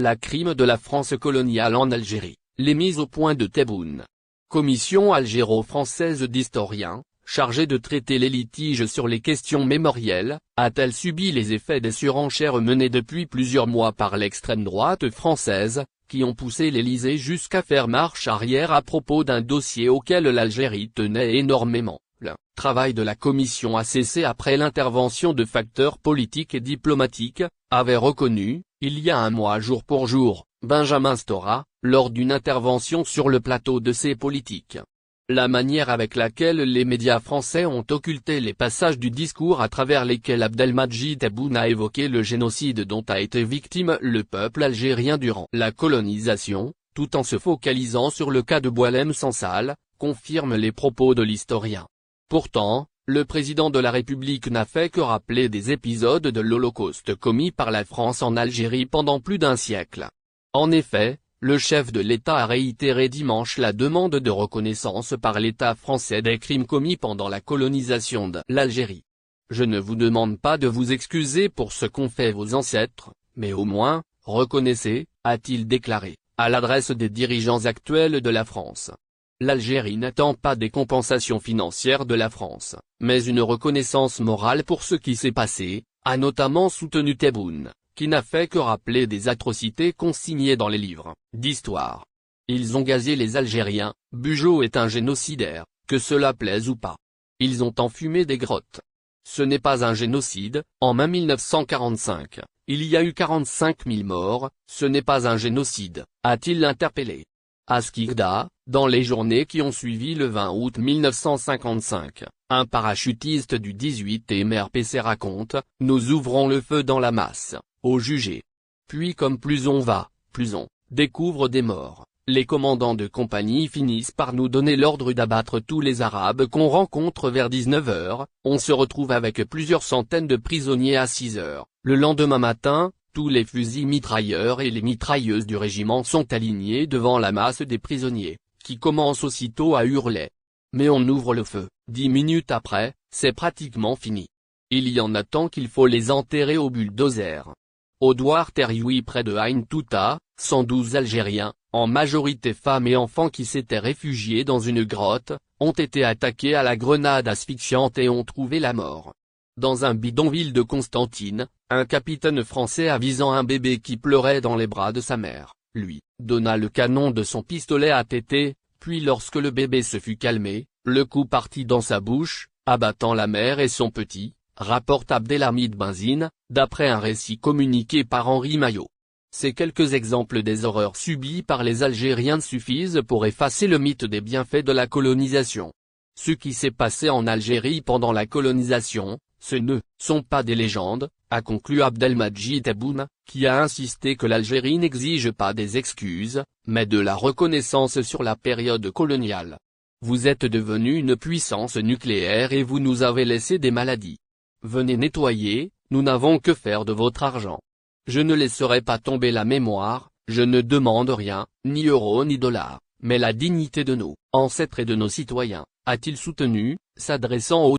la crime de la France coloniale en Algérie, les mises au point de Tebboune. Commission algéro-française d'historiens, chargée de traiter les litiges sur les questions mémorielles, a-t-elle subi les effets des surenchères menées depuis plusieurs mois par l'extrême droite française, qui ont poussé l'Élysée jusqu'à faire marche arrière à propos d'un dossier auquel l'Algérie tenait énormément. Le travail de la commission a cessé après l'intervention de facteurs politiques et diplomatiques, avait reconnu, il y a un mois jour pour jour, Benjamin Stora, lors d'une intervention sur le plateau de Ces Politiques. La manière avec laquelle les médias français ont occulté les passages du discours à travers lesquels Abdelmadjid Tebboune a évoqué le génocide dont a été victime le peuple algérien durant la colonisation, tout en se focalisant sur le cas de Boualem Sansal, confirme les propos de l'historien. Pourtant, le président de la République n'a fait que rappeler des épisodes de l'Holocauste commis par la France en Algérie pendant plus d'un siècle. En effet, le chef de l'État a réitéré dimanche la demande de reconnaissance par l'État français des crimes commis pendant la colonisation de l'Algérie. Je ne vous demande pas de vous excuser pour ce qu'ont fait vos ancêtres, mais au moins, reconnaissez, a-t-il déclaré, à l'adresse des dirigeants actuels de la France. L'Algérie n'attend pas des compensations financières de la France, mais une reconnaissance morale pour ce qui s'est passé, a notamment soutenu Tebboune, qui n'a fait que rappeler des atrocités consignées dans les livres d'histoire. Ils ont gazé les Algériens, Bugeaud est un génocidaire, que cela plaise ou pas. Ils ont enfumé des grottes. Ce n'est pas un génocide, en mai 1945, il y a eu 45 000 morts, ce n'est pas un génocide, a-t-il interpellé. À Skikda, dans les journées qui ont suivi le 20 août 1955, un parachutiste du 18e MRPC raconte, nous ouvrons le feu dans la masse, au jugé. Puis comme plus on va, plus on découvre des morts, les commandants de compagnie finissent par nous donner l'ordre d'abattre tous les Arabes qu'on rencontre vers 19 h, on se retrouve avec plusieurs centaines de prisonniers à 6 h, le lendemain matin, tous les fusils mitrailleurs et les mitrailleuses du régiment sont alignés devant la masse des prisonniers, qui commencent aussitôt à hurler. Mais on ouvre le feu, 10 minutes après, c'est pratiquement fini. Il y en a tant qu'il faut les enterrer au bulldozer. Au Douar Terioui près de Ain Touta, 112 Algériens, en majorité femmes et enfants qui s'étaient réfugiés dans une grotte, ont été attaqués à la grenade asphyxiante et ont trouvé la mort. Dans un bidonville de Constantine, un capitaine français avisant un bébé qui pleurait dans les bras de sa mère, lui, donna le canon de son pistolet à tété, puis lorsque le bébé se fut calmé, le coup partit dans sa bouche, abattant la mère et son petit, rapporte Abdelhamid Benzine, d'après un récit communiqué par Henri Maillot. Ces quelques exemples des horreurs subies par les Algériens suffisent pour effacer le mythe des bienfaits de la colonisation. Ce qui s'est passé en Algérie pendant la colonisation, ce ne sont pas des légendes, a conclu Abdelmadjid Tebboune, qui a insisté que l'Algérie n'exige pas des excuses, mais de la reconnaissance sur la période coloniale. Vous êtes devenu une puissance nucléaire et vous nous avez laissé des maladies. Venez nettoyer, nous n'avons que faire de votre argent. Je ne laisserai pas tomber la mémoire, je ne demande rien, ni euros ni dollars, mais la dignité de nos ancêtres et de nos citoyens, a-t-il soutenu, s'adressant aux